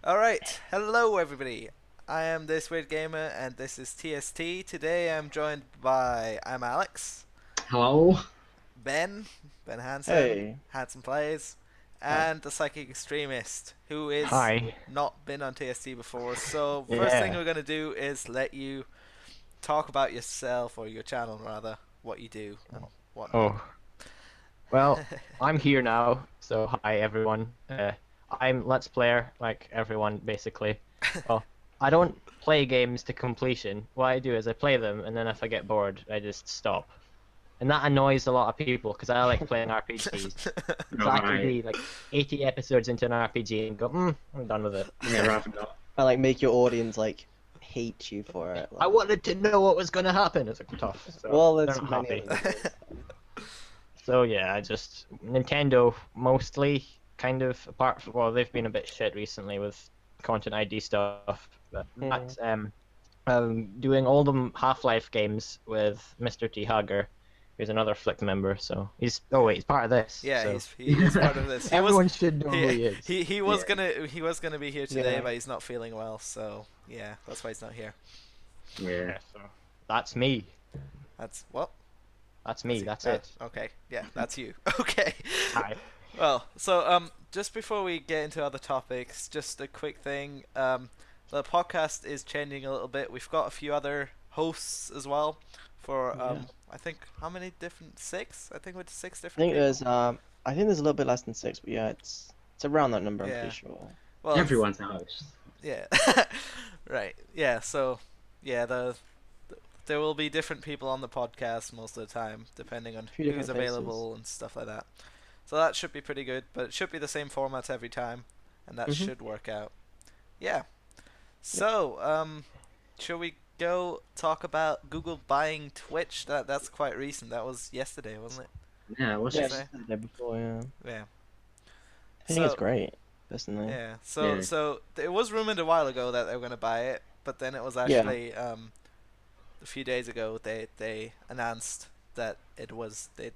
Alright, hello everybody. I am This Weird Gamer and this is TST. Today I'm joined by Alex, Hello. Ben Hansen, Hey. HansenPlays, Hi. and the Psychic Extremist, who is Hi. not been on TST before. So first thing Yeah. we're gonna do is let you talk about yourself or your channel rather, what you do and whatnot. Oh, well, I'm here now, so hi everyone. I'm Let's Player, like everyone basically. Well, I don't play games to completion. What I do is I play them, and then if I get bored, I just stop. And that annoys a lot of people because I like playing RPGs. So I can be like 80 episodes into an RPG and go, I'm done with it. Yeah, rather not. I like make your audience like hate you for it. I Like, wanted to know what was going to happen. It's like tough. So well, they're there's not many happy. of them. So yeah, I just Nintendo mostly kind of apart from well they've been a bit shit recently with content ID stuff, but that's doing all the Half-Life games with Mr. T Hager, who's another Flick member. So he's he's part of this. Yeah, so. he is part of this. Everyone should know who he is. He was gonna be here today, Yeah. but he's not feeling well, so yeah, that's why he's not here. Yeah. So that's me. That's what? That's me. That's Oh, it. Okay, yeah, that's you. Okay. Hi. Well, so just before we get into other topics, just a quick thing. The podcast is changing a little bit. We've got a few other hosts as well. For Yeah. I think how many different? Six? I think with six I different. think there's I think there's a little bit less than 6, but yeah, it's around that number. I'm Yeah. pretty sure. Well, Everyone's a host. yeah. Right. Yeah. So yeah, there will be different people on the podcast most of the time, depending on Few who's different faces. available and stuff like that. So that should be pretty good, but it should be the same formats every time, and that Mhm. should work out. Yeah. So, shall we go talk about Google buying Twitch? That's quite recent. That was yesterday, wasn't it? Yeah, what's Yeah, it? say? I said that before. Yeah, Yeah. I think it's So- great, personally. Yeah. So Yeah. so it was rumored a while ago that they were going to buy it, but then it was actually a few days ago they announced that they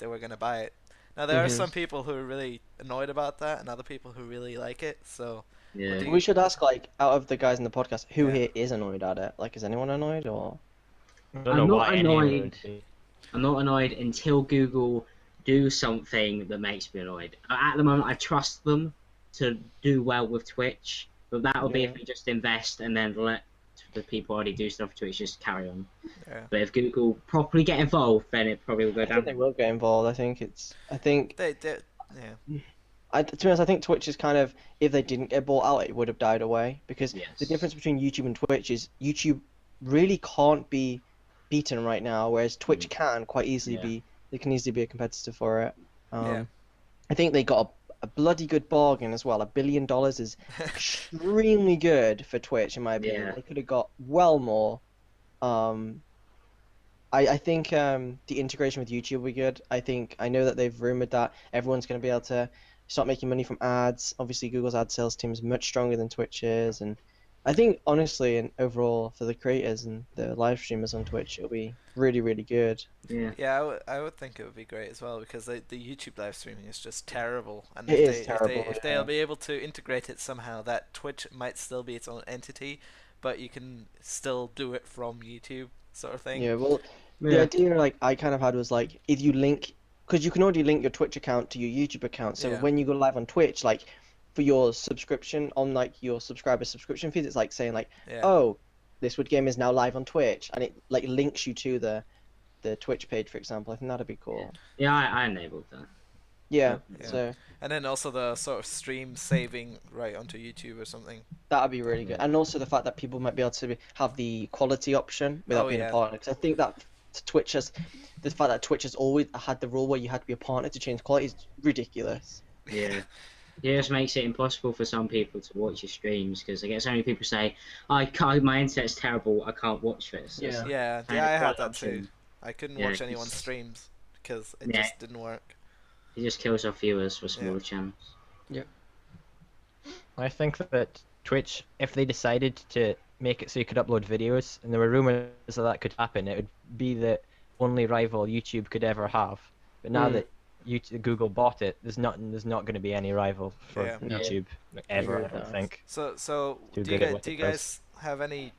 were going to buy it. Now there are Mhm. some people who are really annoyed about that, and other people who really like it. So Yeah. do you- We should ask, like, out of the guys in the podcast, who Yeah. here is annoyed at it? Like, is anyone annoyed or? I don't I'm know not why anyone annoyed. would be. I'm not annoyed until Google do something that makes me annoyed. At the moment, I trust them to do well with Twitch, but that will be Yeah. if we just invest and then let the people already do stuff to Twitch just carry on. yeah. But if Google properly get involved, then it probably will go I think down. they will get involved. I think They yeah. to be honest, I think Twitch is kind of, if they didn't get bought out, it would have died away. Because Yes. the difference between YouTube and Twitch is YouTube really can't be beaten right now, whereas Twitch can quite easily Yeah. be. They can easily be a competitor for it. Yeah. I think they got a bloody good bargain as well. $1 billion is extremely good for Twitch, in my opinion. Yeah. They could have got well more. I think the integration with YouTube will be good. I know that they've rumored that everyone's going to be able to start making money from ads. Obviously, Google's ad sales team is much stronger than Twitch's, and I think honestly and overall for the creators and the live streamers on Twitch, it'll be really, really good. Yeah. Yeah, I would think it would be great as well, because the YouTube live streaming is just terrible, and It if is terrible, if yeah. they'll be able to integrate it somehow, that Twitch might still be its own entity, but you can still do it from YouTube, sort of thing. Yeah, well, the Yeah. idea like I kind of had was like if you link, because you can already link your Twitch account to your YouTube account. So Yeah. when you go live on Twitch, like for your subscription on like your subscriber subscription feed, it's like saying like, Yeah. oh, this Wood game is now live on Twitch, and it like links you to the Twitch page, for example. I think that'd be cool. Yeah, I enabled that. Yeah, Yeah. so And then also the sort of stream saving right onto YouTube or something. that'd be really good. And also the fact that people might be able to have the quality option without Oh, being yeah. a partner. Because I think that Twitch has, the fact that Twitch has always had the rule where you had to be a partner to change quality is ridiculous. Yeah. It just makes it impossible for some people to watch your streams because I get so many people say, "I can't. My internet's terrible. I can't watch this." Yeah. Yeah, kind yeah, I of had quite that too. option. I couldn't Yeah, watch 'cause- anyone's streams because it Yeah. just didn't work. It just kills off viewers for smaller channels. I think that Twitch, if they decided to make it so you could upload videos, and there were rumors that that could happen, it would be the only rival YouTube could ever have. But now Mm. that Google bought it, there's not going to be any rival for Yeah. YouTube ever. I don't think. So Too do you good at guys, what do it you guys have any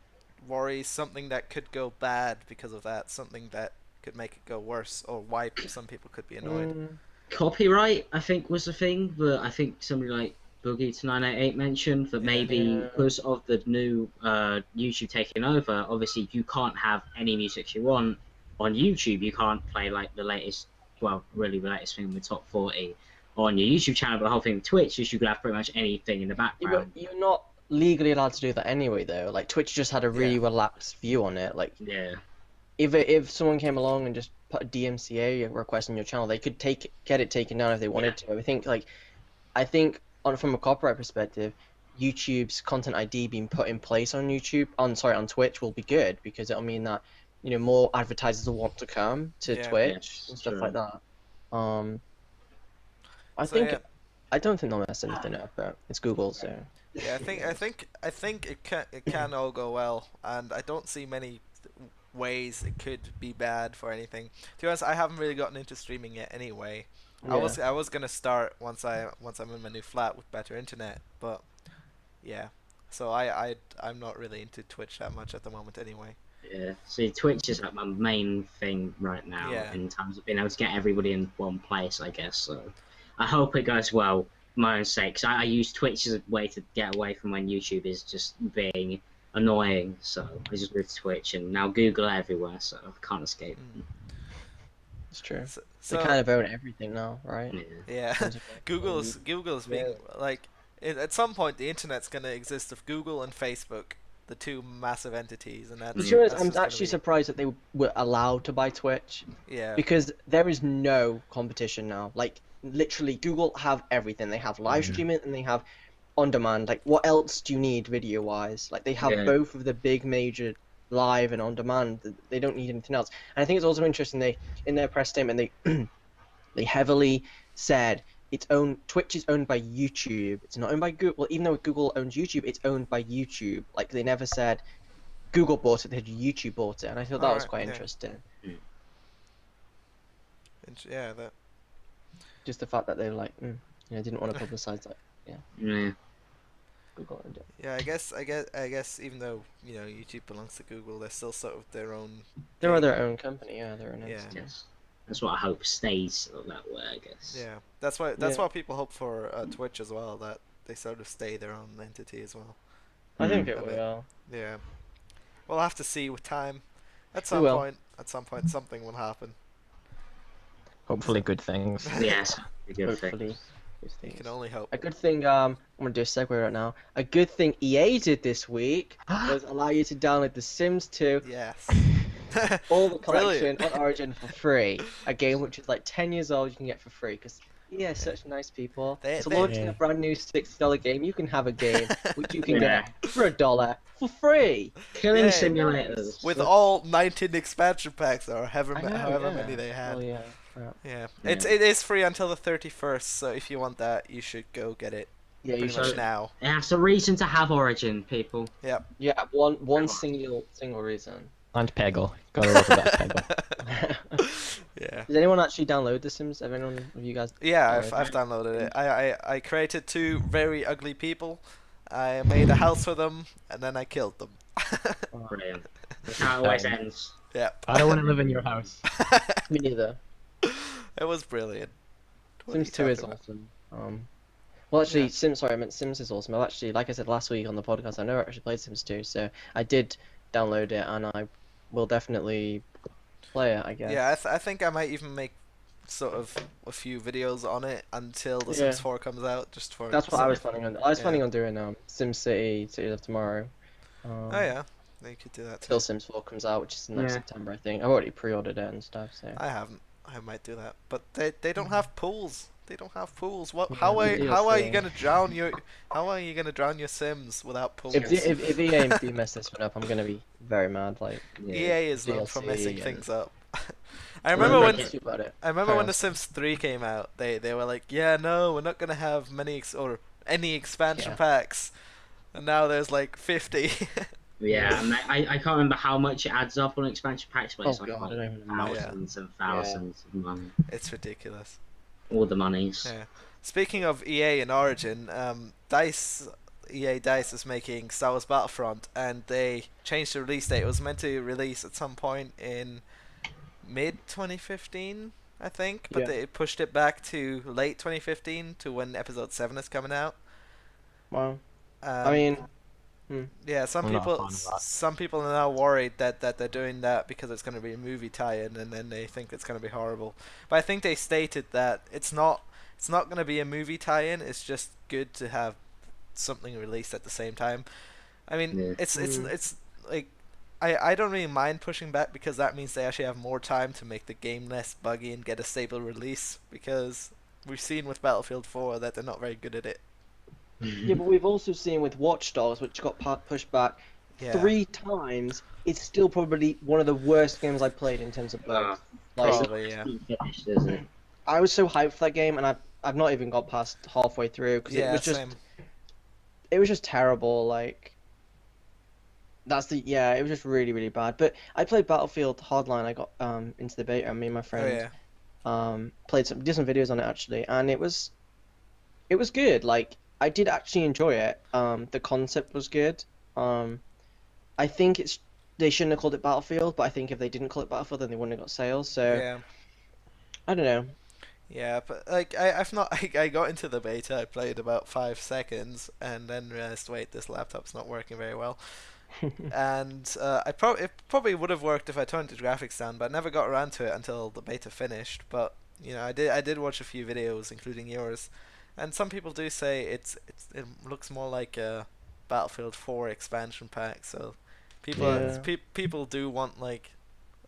worries? Something that could go bad because of that? Something that could make it go worse, or why some people could be annoyed? Copyright, I think, was the thing that I think somebody like Boogie2988 mentioned, that maybe because of the new YouTube taking over, obviously you can't have any music you want on YouTube. You can't play like the latest, well, really the latest thing in the top 40 on your YouTube channel, but the whole thing with Twitch is you could have pretty much anything in the background. You're not legally allowed to do that anyway, though. Like, Twitch just had a really relaxed view on it. Like, if someone came along and just put a DMCA request on your channel, they could get it taken down if they wanted to. I think from a copyright perspective, YouTube's content ID being put in place on Twitch will be good, because it'll mean that more advertisers will want to come to Twitch and stuff like that. I don't think they'll mess anything up, but it's Google, so. Yeah, I think it can all go well, and I don't see many ways it could be bad for anything. To be honest, I haven't really gotten into streaming yet anyway. I was gonna start once I'm in my new flat with better internet, but so I'm not really into Twitch that much at the moment anyway. Yeah, see, Twitch is like my main thing right now in terms of being able to get everybody in one place, I guess. So I hope it goes well for my own sake, 'cause I use Twitch as a way to get away from when YouTube is just being annoying. So I just moved to Twitch, and now Google everywhere, so I can't escape. It's true. They kind of own everything now, right? Yeah. Google's being like, at some point the internet's gonna exist of Google and Facebook, the two massive entities, and I'm actually surprised that they were allowed to buy Twitch. Yeah. Because there is no competition now. Like, literally, Google have everything. They have live streaming and they have on demand. Like, what else do you need video wise? Like, they have both of the big major live and on demand. They don't need anything else. And I think it's also interesting, they in their press statement they heavily said Twitch is owned by YouTube. It's not owned by Google. Well, even though Google owns YouTube, it's owned by YouTube. Like, they never said Google bought it, they had YouTube bought it, and I thought that was quite interesting. That. Just the fact that they were like, didn't want to publicize that. Yeah. Google owned it. Yeah, I guess even though YouTube belongs to Google, they're still sort of their own. They're their own company, they're an entity. Yes. That's what I hope stays that way, I guess. Yeah, that's why people hope for Twitch as well, that they sort of stay their own entity as well. I think it will. Yeah, we'll have to see with time. At some point, something will happen. Hopefully, good things. Yes, hopefully. You can only hope. A good thing, I'm going to do a segue right now. A good thing EA did this week was allow you to download The Sims 2. Yes. All the collection on Origin for free. A game which is like 10 years old, you can get for free, because EA are such nice people. So launching a brand new $60 game, you can have a game which you can get for $1 for free. Killing simulators. With all 19 expansion packs, or however many they have. Oh, yeah. It is free until the 31st, so if you want that, you should go get it. Yeah, you should now. It's a reason to have Origin, people. Yep. Yeah, one single reason. And Peggle. Gotta love that Peggle. Yeah. Does anyone actually download The Sims? Have anyone of you guys? Yeah, I've downloaded it. I created 2 very ugly people. I made a house for them, and then I killed them. Brilliant. That's how it always ends. Yep. I don't want to live in your house. Me neither. It was brilliant. Sims 2 is awesome. Well, actually, Sims is awesome. I've actually, like I said last week on the podcast, I never actually played Sims 2, so I did download it, and I will definitely play it, I guess. Yeah, I think I might even make sort of a few videos on it until The Sims 4 comes out, just for. That's what I was planning on. I was planning on doing Sim City of Tomorrow. Oh yeah, you could do that too. Till Sims 4 comes out, which is next September, I think. I've already pre-ordered it and stuff. So. I haven't. I might do that, but they don't have pools. They don't have pools. What? How are you gonna drown your Sims without pools? If EA and B mess this one up, I'm gonna be very mad. Like EA is known for messing things up. I remember when The Sims 3 came out, they were like, yeah, no, we're not gonna have any expansion packs, and now there's like 50. Yeah, and I can't remember how much it adds up on expansion packs, but it's like thousands and thousands of money. It's ridiculous. all the monies. Yeah. Speaking of EA and Origin, EA Dice is making Star Wars Battlefront, and they changed the release date. It was meant to release at some point in mid 2015, I think, but Yeah. they pushed it back to late 2015 to when Episode 7 is coming out. Wow. I Um, mean, yeah, I'm not a fan of that. some people are now worried that they're doing that because it's going to be a movie tie-in, and then they think it's going to be horrible. But I think they stated that it's not going to be a movie tie-in. It's just good to have something released at the same time. I mean, Yeah. it's like I don't really mind pushing back because that means they actually have more time to make the game less buggy and get a stable release, because we've seen with Battlefield 4 that they're not very good at it. yeah, but we've also seen with Watch Dogs, which got pushed back Yeah. 3 times. It's still probably one of the worst games I've played in terms of bugs. Like, Probably, yeah. Finished, isn't it? I was so hyped for that game, and I've not even got past halfway through because Yeah, it same. was just terrible. Like, it was just really, really bad. But I played Battlefield Hardline. I got into the beta, and me and my Oh friend yeah. did some videos on it actually, and it was good. Like, I did actually enjoy it. The concept was good. I think they shouldn't have called it Battlefield, but I think if they didn't call it Battlefield, then they wouldn't have got sales. So Yeah. I don't know. Yeah, but like I've not I got into the beta. I played about 5 seconds and then realized, wait, this laptop's not working very well. And it probably would have worked if I turned the graphics down, but I never got around to it until the beta finished. But you know, I did watch a few videos, including yours, and some people do say it looks more like a Battlefield 4 expansion pack. So Yeah. people do want like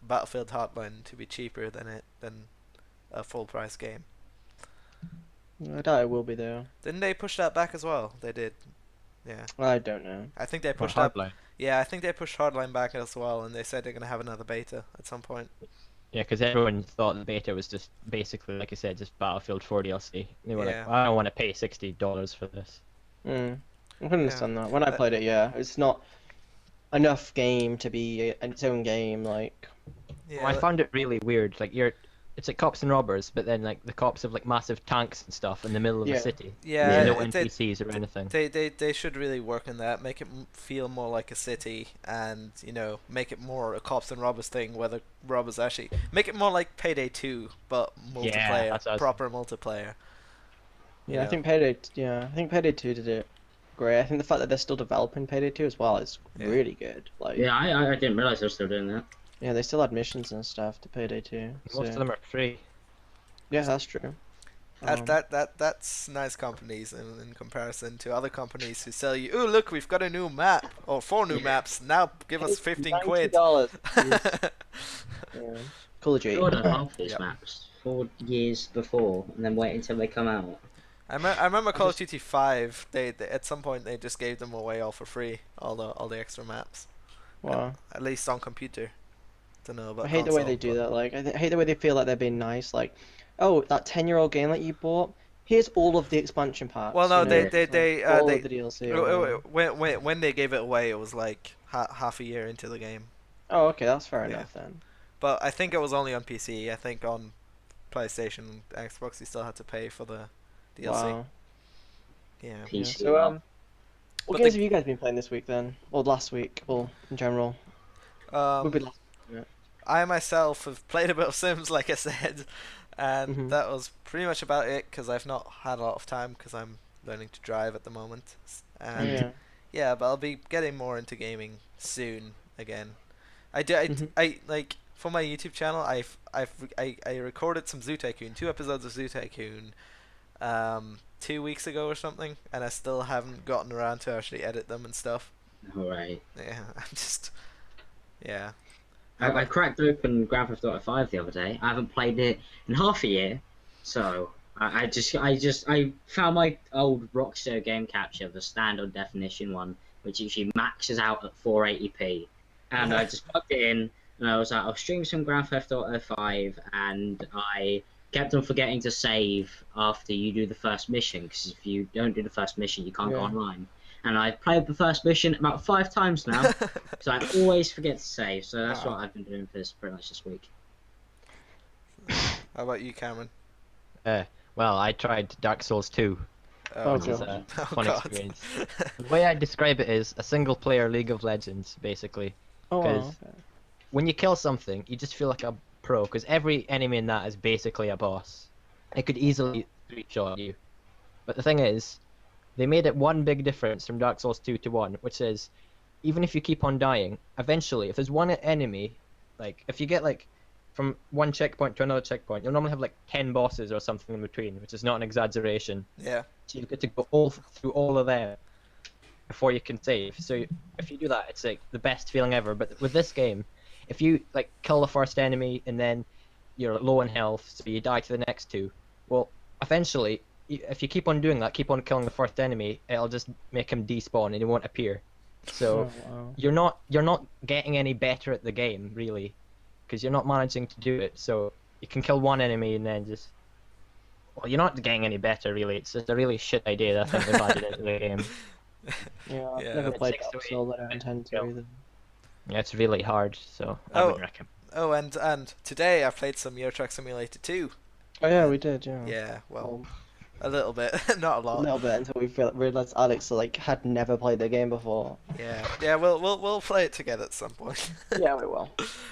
Battlefield Hardline to be cheaper than a full price game. I doubt it will be though. Didn't they push that back as well? They did. Yeah. I don't know. I think they Well, pushed that. Hardline. Yeah, I think they pushed Hardline back as well, and they said they're gonna have another beta at some point. Yeah, because everyone thought the beta was just basically, like I said, just Battlefield 4 DLC. They were Yeah. like, I don't want to pay $60 for this. I can understand that. When I played it, yeah, it's not enough game to be its own game. Like, Yeah. Well, I found it really weird. Like it's like cops and robbers, but then like the cops have like massive tanks and stuff in the middle of Yeah. the city. Yeah, No they- NPCs or anything. They should really work on that, make it feel more like a city, and you know, make it more a cops and robbers thing, where the robbers actually make it more like Payday 2, but multiplayer, that's what I was- proper multiplayer. yeah, You I know. think Payday 2 did it great. I think the fact that they're still developing Payday 2 as well is Yeah. really good. Like, Yeah, I didn't realize they were still doing that. yeah, they still add missions and stuff to Payday 2. Most of So, them are free. yeah, that's true. That's nice companies in comparison to other companies who sell you, oh look, we've got a new map or 4 new maps, now give us 15 quid. $90. Yeah. Call of Duty. I ordered half these Yep. maps 4 years before, and then wait until they come out. I remember Call of Duty 5. They at some point they just gave them away all for free, all the extra maps. Wow. At least on computer. Don't know about I hate the way console, they do but- that. Like, I hate the way they feel like they're being nice. Like, oh, that 10-year-old game that you bought, here's all of the expansion packs. Well, no, you know, they all they of the DLC. or whatever. when they gave it away, it was like half a year into the game. Oh, okay, that's fair Yeah. enough then. But I think it was only on PC. I think on PlayStation and Xbox you still had to pay for the DLC. Wow. Yeah. Yeah. PC. So, what But games the- have you guys been playing this week then, or last week, or in general? Would be last. I myself have played a bit of Sims, like I said, and Mhm. that was pretty much about it because I've not had a lot of time because I'm learning to drive at the moment. And Yeah. yeah, but I'll be getting more into gaming soon again. I like for my YouTube channel. I recorded some Zoo Tycoon, 2 episodes of Zoo Tycoon, 2 weeks ago or something, and I still haven't gotten around to actually edit them and stuff. Alright. Yeah, I'm just yeah. I cracked open Grand Theft Auto 5 the other day. I haven't played it in half a year, so I found my old Rockstar game capture, the standard definition one, which actually maxes out at 480p, and I just plugged it in, and I was like, I'll stream some Grand Theft Auto 5, and I kept on forgetting to save after you do the first mission, because if you don't do the first mission, you can't go Yeah. online. And I've played the first mission about 5 times now, so I always forget to save. So that's Wow. what I've been doing for this pretty much this week. How about you, Cameron? Well, I tried Dark Souls 2, Oh, which is God. a Oh, fun God. experience. The way I describe it is a single-player League of Legends, basically. Oh, wow. Because when you kill something, you just feel like a pro, because every enemy in that is basically a boss. It could easily three-shot you. But the thing is, they made it one big difference from Dark Souls 2 to 1, which is, even if you keep on dying, eventually, if there's one enemy, like, if you get, like, from one checkpoint to another checkpoint, you'll normally have, like, 10 bosses or something in between, which is not an exaggeration. Yeah. So you get to go through all of them before you can save. So if you do that, it's, like, the best feeling ever. But with this game, if you, like, kill the first enemy and then you're low in health, so you die to the next two, well, eventually, if you keep on doing that, keep on killing the first enemy, it'll just make him despawn and he won't appear. So wow. you're not getting any better at the game, really, because you're not managing to do it. So you can kill one enemy and then just, well, you're not getting any better, really. It's just a really shit idea that I think they've added into the game. Yeah, I've Yeah. never played It takes Dark away- Souls. I don't intend to Yeah. either. Yeah, it's really hard, so I Oh. wouldn't recommend. Oh, and today I played some Euro Truck Simulator 2. Oh yeah, we did. Yeah. Yeah, well, Um, a little bit, not a a lot. little bit until we realized Alex like had never played the game before. Yeah, yeah, we'll play it together at some point. Yeah, we will.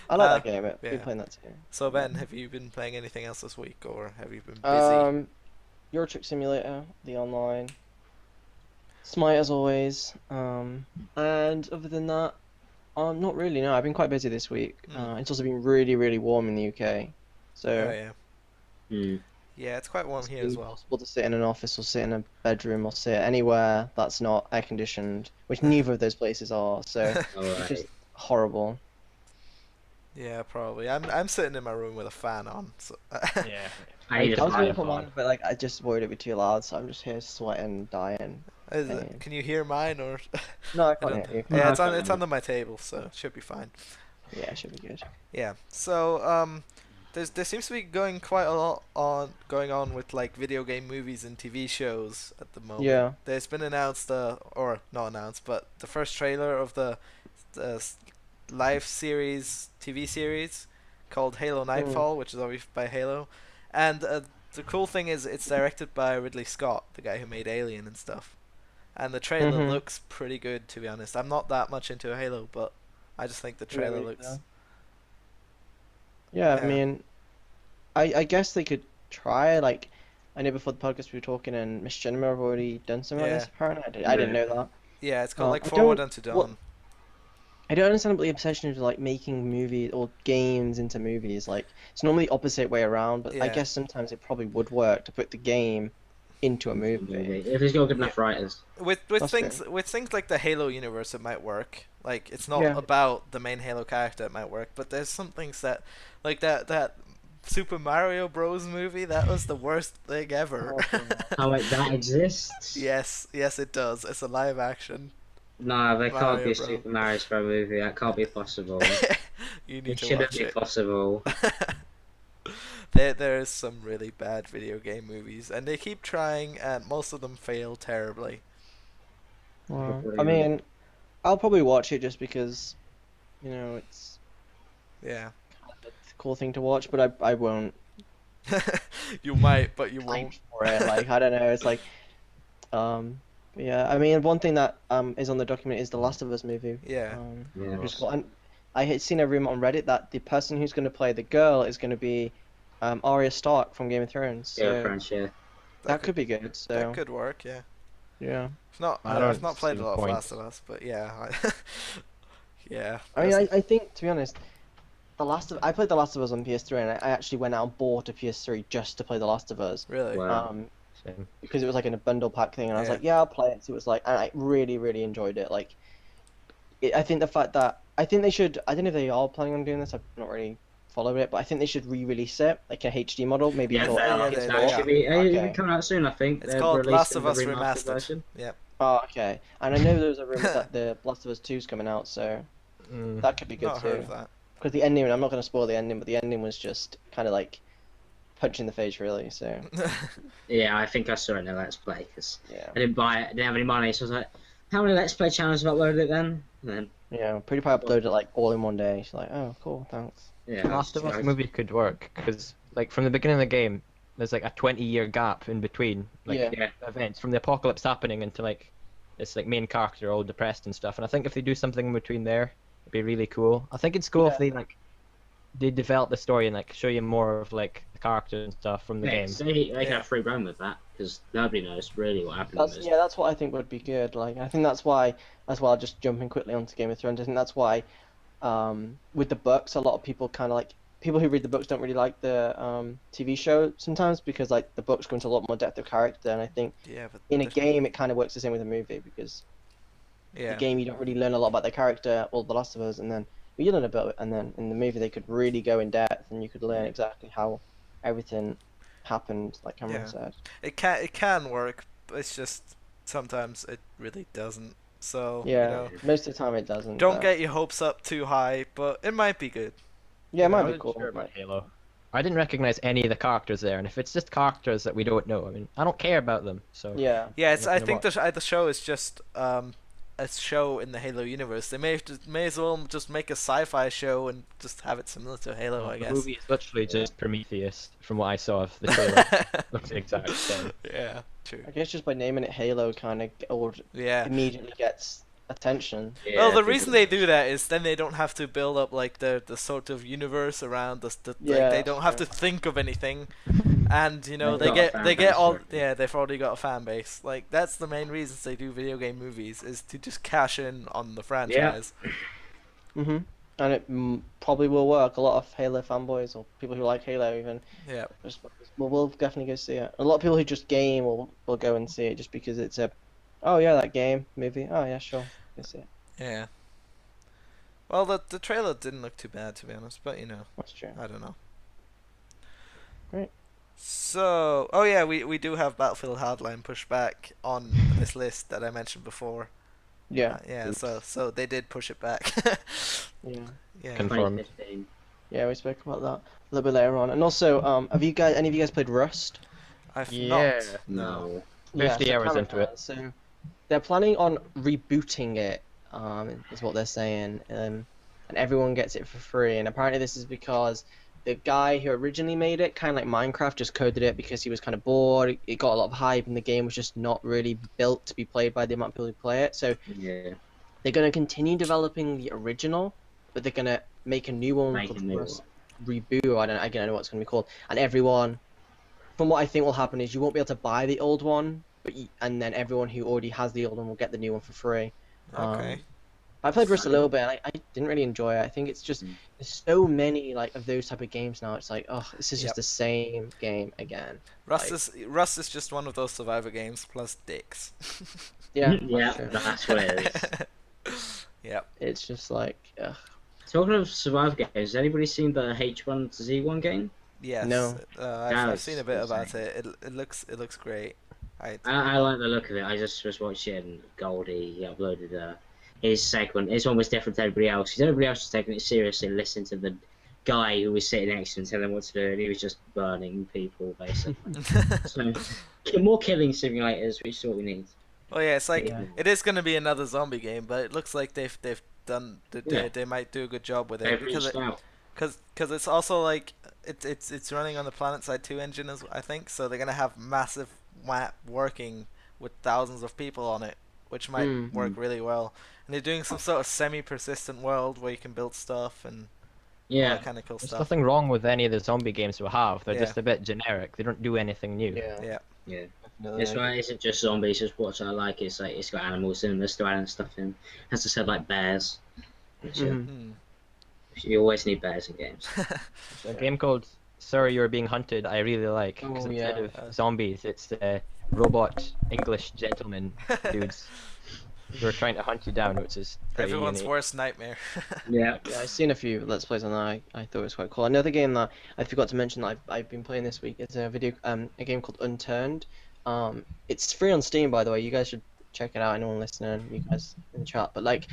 I like Uh, that game. We're yeah. playing that too. So Ben, have you been playing anything else this week, or have you been busy? Euro Truck Simulator, the online. Smite as always. And other than that, not really. No, I've been quite busy this week. It's also been really, really warm in the UK. So Oh yeah, Hmm. yeah, it's quite warm it's here as well. impossible to sit in an office or sit in a bedroom or sit anywhere that's not air conditioned, which neither of those places are. So it's Alright. just horrible. Yeah, probably. I'm sitting in my room with a fan on. So Yeah. I need I to was buy going a for phone. mine, but like I just worried it'd be too loud, so I'm just here sweating, dying. Can you hear mine or? No, I I can't don't- hear you. Yeah, No, it's under my table, so it should be fine. Yeah, it should be good. Yeah. So there seems to be going quite a lot going on with like video game movies and TV shows at the moment. Yeah. There's been announced or not announced, but the first trailer of the live series TV series called Halo Nightfall, which is obviously by Halo, and the cool thing is it's directed by Ridley Scott, the guy who made Alien and stuff. And the trailer Mhm. looks pretty good, to be honest. I'm not that much into Halo, but I just think the trailer Really, looks. Yeah, Yeah. I mean, I guess they could try. Like, I know before the podcast we were talking, and Miss Cinema have already done something like Yeah. this. Apparently, I didn't know that. Yeah, it's called like I Forward don't- Unto Dawn. what- I don't understand the obsession of like making movies or games into movies. Like, it's normally the opposite way around, but I Yeah. guess sometimes it probably would work to put the game into a movie. If it's got good enough writers. With That's things like the Halo universe, it might work. Like it's not Yeah. about the main Halo character, it might work. But there's some things that, like that Super Mario Bros. Movie, that was the worst thing ever. How like that exists? yes, it does. It's a live action. No, there can't Mario be a Bros. Super Mario Bros. Movie. That can't be possible. You need It to shouldn't watch be it. possible. There is some really bad video game movies, and they keep trying, and most of them fail terribly. Well, Probably I mean, I'll probably watch it just because, you know, it's Yeah. a cool thing to watch, but I won't You might, but you fight won't. for it. Like, I don't know. It's like, yeah. I mean, one thing that is on the document is the Last of Us movie. Yeah. Yeah. Which is cool. And I had seen a rumor on Reddit that the person who's going to play the girl is going to be Arya Stark from Game of Thrones. Yeah, So French, yeah. that could be good. So That could work, yeah. yeah. It's not. I I've don't not played see a lot the of point. Last of Us, but yeah. Yeah. I mean, that's- I think to be honest, I played The Last of Us on PS3, and I actually went out and bought a PS3 just to play The Last of Us. really. Wow. Same. Because it was like in a bundle pack thing, and I was Yeah. like, yeah, I'll play it. So it was like, and I really, really enjoyed it. Like, I think the fact that I think they should. I don't know if they are planning on doing this. I've not really followed it, but I think they should re-release it like a HD model, maybe. Yeah, for yeah, like they- it's they actually Okay. coming out soon, I think. It's They're called Last releasing of the Us remastered Remastered. version. Yep. Oh, okay. And I know there was a rumor that the Last of Us 2 is coming out, so Mm. that could be good Not heard too. of that. Because the ending, I'm not going to spoil the ending, but the ending was just kind of like punch in the face, really. So Yeah, I think I saw it in a Let's Play, because yeah, I didn't buy it, I didn't have any money, so I was like, how many Let's Play channels have uploaded it then? And then, yeah. PewDiePie uploaded it like all in one day. She's like, oh, cool, thanks. yeah. The Last of Us movie could work because, like, from the beginning of the game, there's like a 20-year gap in between like Yeah. events from the apocalypse happening into like this like main character all depressed and stuff. And I think if they do something in between there, it'd be really cool. I think it's cool if they develop the story and like show you more of like the character and stuff from the Yeah, game. so they can have free roam with that because nobody knows really what happened. That's what I think would be good. Like, I think that's why, as well, just jumping quickly onto Game of Thrones, I think that's why, with the books, a lot of people kind of like, people who read the books don't really like the TV show sometimes because like the books go into a lot more depth of character, and I think but in a game it kind of works the same with a movie because the game you don't really learn a lot about the character or The Last of Us, and then you learn about it, and then in the movie they could really go in depth and you could learn exactly how everything happened, like Cameron said. It can work, but it's just sometimes it really doesn't. So most of the time it doesn't. Don't get your hopes up too high, but it might be good. Yeah, it might I be cool. wasn't sure about Halo. I didn't recognize any of the characters there, and if it's just characters that we don't know, I mean, I don't care about them. So yeah, I think the show is just a show in the Halo universe. They may as well just make a sci-fi show and just have it similar to Halo, I guess. The movie is literally just Prometheus, from what I saw of the trailer. Looks the exact same. Yeah, true. I guess just by naming it Halo kind of immediately gets attention. Yeah, Well, the reason they do that is then they don't have to build up like the sort of universe around like they don't have to think of anything, and you know they get they've already got a fan base. Like that's the main reasons they do video game movies, is to just cash in on the franchise. And it probably will work. A lot of Halo fanboys or people who like Halo even will definitely go see it. A lot of people who just game will go and see it just because it's a that game movie. Oh yeah, sure. See it. Yeah. Well, the trailer didn't look too bad, to be honest, but you know. That's true. I don't know. Great. So, we do have Battlefield Hardline pushed back on this list that I mentioned before. Yeah. So they did push it back. Yeah. Confirmed. Yeah, we spoke about that a little bit later on. And also, have you guys, any of you guys played Rust? I've not. No. 50 hours into it. So they're planning on rebooting it, is what they're saying, and everyone gets it for free. And apparently this is because the guy who originally made it, kind of like Minecraft, just coded it because he was kind of bored. It got a lot of hype, and the game was just not really built to be played by the amount of people who play it. So they're going to continue developing the original, but they're going to make a new one called Rust Reboot. I don't know what it's going to be called. And everyone, from what I think will happen, is you won't be able to buy the old one, and then everyone who already has the old one will get the new one for free. Okay. I played Rust a little bit, and I didn't really enjoy it. I think it's just there's so many like of those type of games now. It's like, this is just the same game again. Rust is just one of those survivor games plus dicks. Yeah, that's what it is. Yep. It's just like, Talking of survivor games, has anybody seen the H1Z1 game? Yes. No. I've seen a bit about it. It looks great. I like the look of it. I just was watching Goldie. He uploaded his segment. His one was different to everybody else. Everybody else was taking it seriously, listening to the guy who was sitting next to him telling him what to do, and he was just burning people, basically. So, more killing simulators, which is what we need. Well, yeah, it's like it is going to be another zombie game, but it looks like they've done. They might do a good job with it because it's also like it's running on the PlanetSide 2 engine, I think. So they're going to have massive map working with thousands of people on it, which might work really well. And they're doing some sort of semi-persistent world where you can build stuff and all that kind of cool There's stuff. nothing wrong with any of the zombie games we have. They're just a bit generic. They don't do anything new. Yeah. That's why it isn't just zombies. It's what I like. It's like it's got animals in, there's and stuff in. As I said, like bears. Which, you always need bears in games. A game called Sorry You're Being Hunted I really like, because instead of zombies, it's the robot English gentlemen dudes who are trying to hunt you down, which is pretty Everyone's unique. worst nightmare. Yeah, I've seen a few Let's Plays on that. I thought it was quite cool. Another game that I forgot to mention that I've been playing this week is a game called Unturned. It's free on Steam, by the way. You guys should check it out. Anyone listening, you guys in the chat. But like,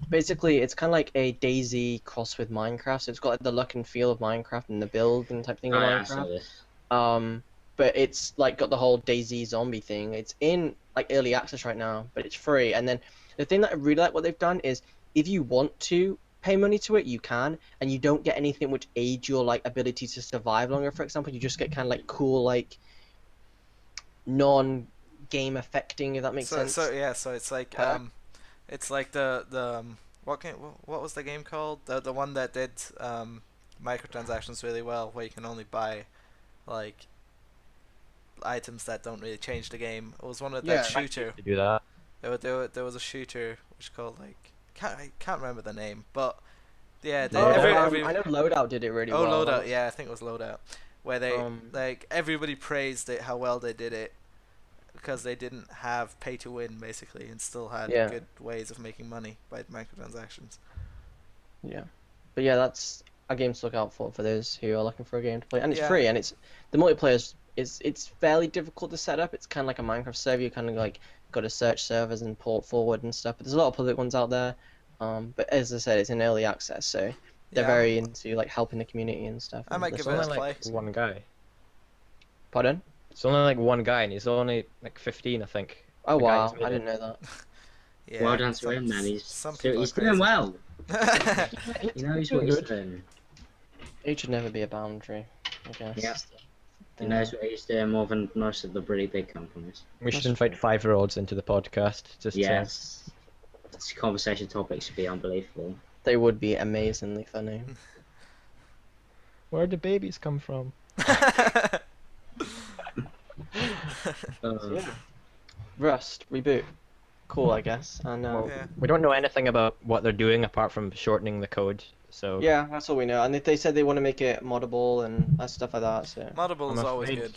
basically, it's kind of like a DayZ cross with Minecraft. So it's got like, the look and feel of Minecraft and the build and type thing of Minecraft. But it's like got the whole DayZ zombie thing. It's in like early access right now, but it's free. And then the thing that I really like what they've done is if you want to pay money to it, you can, and you don't get anything which aids your like ability to survive longer. For example, you just get kind of like cool like non-game affecting, if that makes sense. So yeah, so it's like Perk. it's like the what game, what was the game called? The one that did microtransactions really well, where you can only buy like items that don't really change the game. It was one of Yeah. that shooter. To do that. There was a shooter which called like I can't remember the name, but yeah, they, Loadout? I know Loadout did it really well. Loadout, yeah, I think it was Loadout, where they like everybody praised it how well they did it because they didn't have pay to win basically and still had Yeah. good ways of making money by microtransactions. Yeah, but yeah, that's a game to look out for those who are looking for a game to play, and it's Yeah. free, and it's the multiplayer is it's fairly difficult to set up. It's kind of like a Minecraft server. You kind of like got to search servers and port forward and stuff. But there's a lot of public ones out there. But as I said, it's in early access, so they're Yeah, very into like helping the community and stuff. I and might there's give it a lots of- play. Like one guy. Pardon? It's only like one guy, and he's only like 15, I think. Oh The guy wow, who's made I it. didn't know that. Yeah, Well done to some- him, man. some people He's are doing crazy. well. He knows what he's Good. doing. Age should never be a boundary, I guess. Yeah. He knows what he's doing more than most of the really big companies. We should That's invite 5-year-olds into the podcast. Just Yes. This conversation topics would be unbelievable. They would be amazingly funny. where do babies come from? Yeah. Rust reboot, cool, I guess. And Yeah. We don't know anything about what they're doing apart from shortening the code. So yeah, that's all we know. And they said they want to make it moddable and stuff like that. So Moddable is I'm always afraid- good.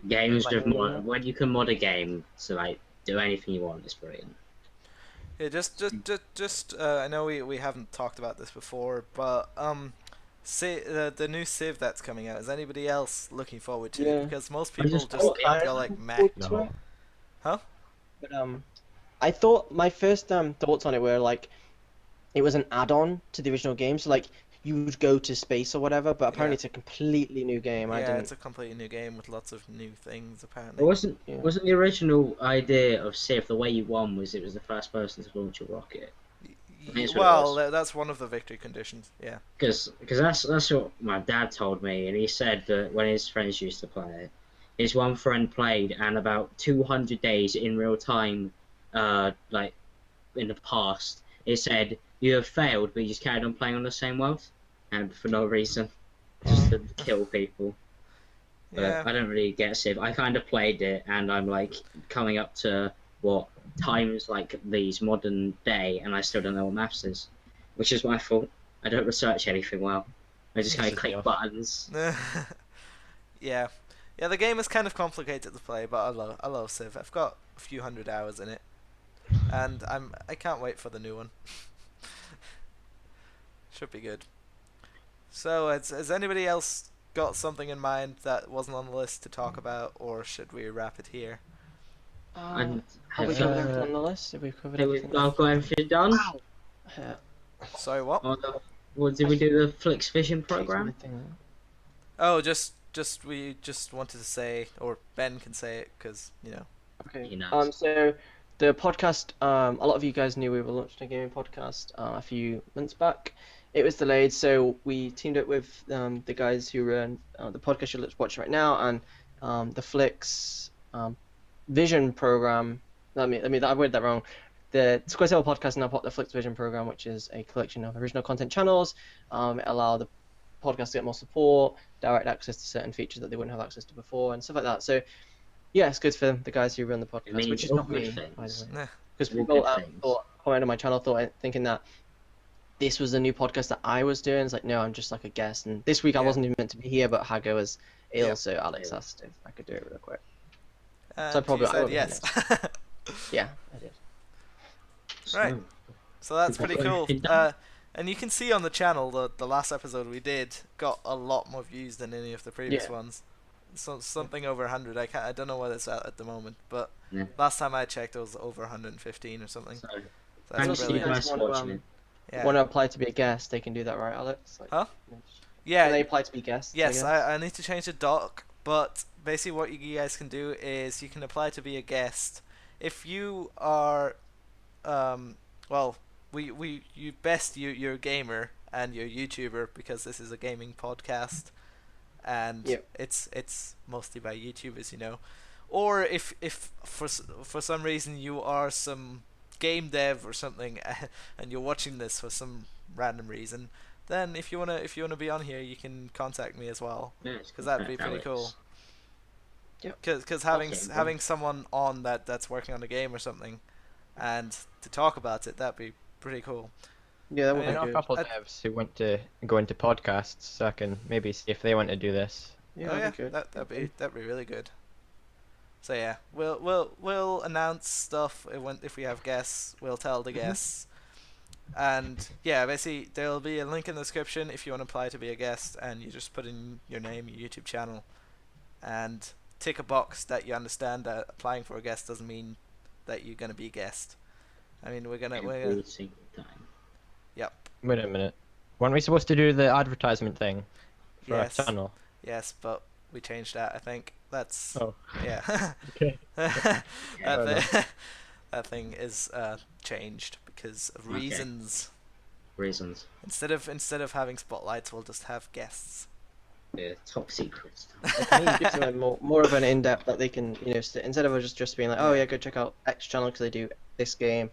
Games with Like- mod, when you can mod a game to like do anything you want, it's brilliant. Yeah, just I know we haven't talked about this before, but the new Civ that's coming out. Is anybody else looking forward to Yeah. it? Because most I people just just thought it. go like meh. No. Huh? But I thought my first thoughts on it were like it was an add-on to the original game, so like you would go to space or whatever. But apparently Yeah. it's a completely new game. I Yeah, didn't. it's a completely new game with lots of new things It apparently. wasn't Yeah. wasn't the original idea of Civ the way you won was it was the first person to launch a rocket? That's what it Well, was. that's one of the victory conditions. Yeah. Because that's what my dad told me, and he said that when his friends used to play it, his one friend played, and about 200 days in real time, like in the past, it said you have failed, but you just carried on playing on the same world, and for no reason, just to kill people. But Yeah. I don't really get Civ. I kind of played it, and I'm like coming up to what times like these modern day, and I still don't know what maths is, which is my fault. I don't research anything well. I just kind of click buttons. Yeah. Yeah, the game is kind of complicated to play, but I love Civ. I've got a few hundred hours in it, and I can't wait for the new one. Should be good. So, has anybody else got something in mind that wasn't on the list to talk about, or should we wrap it here? And Have we have, covered everything on the list? Have we covered have we everything? got everything done? Yeah. Sorry, what? Or did we do the Flix Vision program? Everything. Oh, we just wanted to say, or Ben can say it, because Okay. You know. So the podcast, a lot of you guys knew we were launching a gaming podcast a few months back. It was delayed, so we teamed up with the guys who run the podcast you're watching right now and the Flix Vision program. I worded that wrong. The Square Table podcast is now part of the Flix Vision program, which is a collection of original content channels. It allows the podcast to get more support, direct access to certain features that they wouldn't have access to before, and stuff like that. So, yeah, it's good for the guys who run the podcast, means which is all not me, good by things. the way. Nah. Because All people good things. commented on my channel thinking that this was a new podcast that I was doing. It's like, no, I'm just like a guest. And this week I Yeah. wasn't even meant to be here, but Hago was ill, Yeah. so Alex asked if I could do it real quick. and So probably you I said won't be yes. Yeah, I did. Right. So that's We've pretty got cool. everything done. And you can see on the channel the last episode we did got a lot more views than any of the previous Yeah. ones. So something over 100. I don't know what it's at the moment, but Yeah. last time I checked it was over 115 or something. So, So thanks that's to you brilliant. guys for Wanna, watching it. Yeah. Want to apply to be a guest, they can do that, right, Alex? Like, Huh? Can Yeah. they apply to be guests? Yes, guess? I need to change the doc, but basically what you guys can do is you can apply to be a guest if you are, well, you're a gamer and you're a YouTuber because this is a gaming podcast, and Yep. it's mostly by YouTubers, you know. Or if for some reason you are some game dev or something and you're watching this for some random reason, then if you wanna be on here, you can contact me as well, Yeah, because that'd be pretty cool. Yep. Because having Okay, well. having someone on that's working on a game or something, and to talk about it, that'd be pretty cool. Yeah, that I would mean, I be know a good. couple I'd- devs who want to go into podcasts, so I can maybe see if they want to do this. Yeah, Oh that'd yeah, be good. that'd be really good. So yeah, we'll announce stuff if we have guests. We'll tell the guests, and yeah, basically there'll be a link in the description if you want to apply to be a guest, and you just put in your name, your YouTube channel, and tick a box that you understand that applying for a guest doesn't mean that you're gonna be a guest. I mean, we're gonna Every single time. yep, Wait a minute. Weren't we supposed to do the advertisement thing for Yes. our channel? yes, but we changed that. I think that's Oh, yeah. okay. that, Fair thing, that thing is changed because of Okay. reasons. Reasons. Instead of having spotlights, we'll just have guests. The top secret stuff. I think it gives them more of an in-depth that they can, instead of just being like, oh yeah, go check out X channel because they do this game.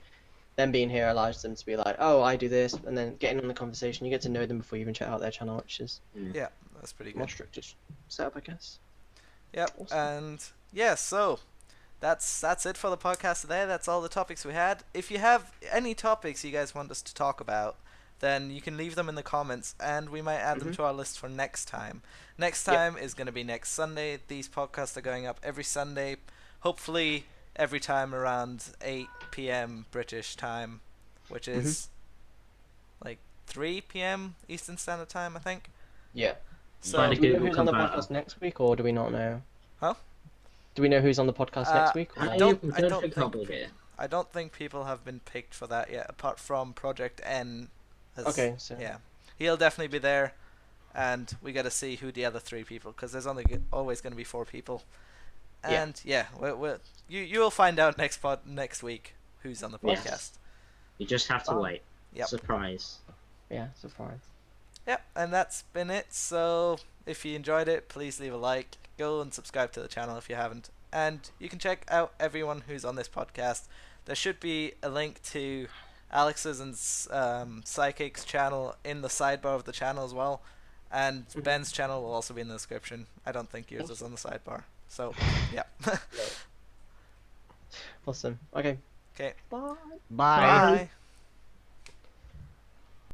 Them being here allows them to be like, oh, I do this, and then getting in the conversation, you get to know them before you even check out their channel, which is Yeah, that's pretty more good. strict setup, I guess. Yep, Awesome. and yeah, so that's it for the podcast today. That's all the topics we had. If you have any topics you guys want us to talk about, then you can leave them in the comments, and we might add them to our list for next time. Next time is going to be next Sunday. These podcasts are going up every Sunday, hopefully every time around 8 p.m. British time, which is like 3 p.m. Eastern Standard Time, I think. Yeah. So Find a Do we know Google who's on the compiler. podcast next week, or do we not know? Huh? Do we know who's on the podcast next week? I Or... don't think think- I'll be here. I don't think people have been picked for that yet, apart from Project N. Okay, so Yeah, he'll definitely be there, and we got to see who the other 3 people, because there's always going to be 4 people. Yeah. And yeah, you will find out next week who's on the Yes. podcast. You just have to Oh. wait. Yep. Surprise. yeah, so far. Yep, and that's been it. So if you enjoyed it, please leave a like. Go and subscribe to the channel if you haven't. And you can check out everyone who's on this podcast. There should be a link to Alex's and Psychic's channel in the sidebar of the channel as well. And Ben's channel will also be in the description. I don't think yours is on the sidebar. So, yeah. Awesome. Okay. Okay. Bye. Bye. Bye.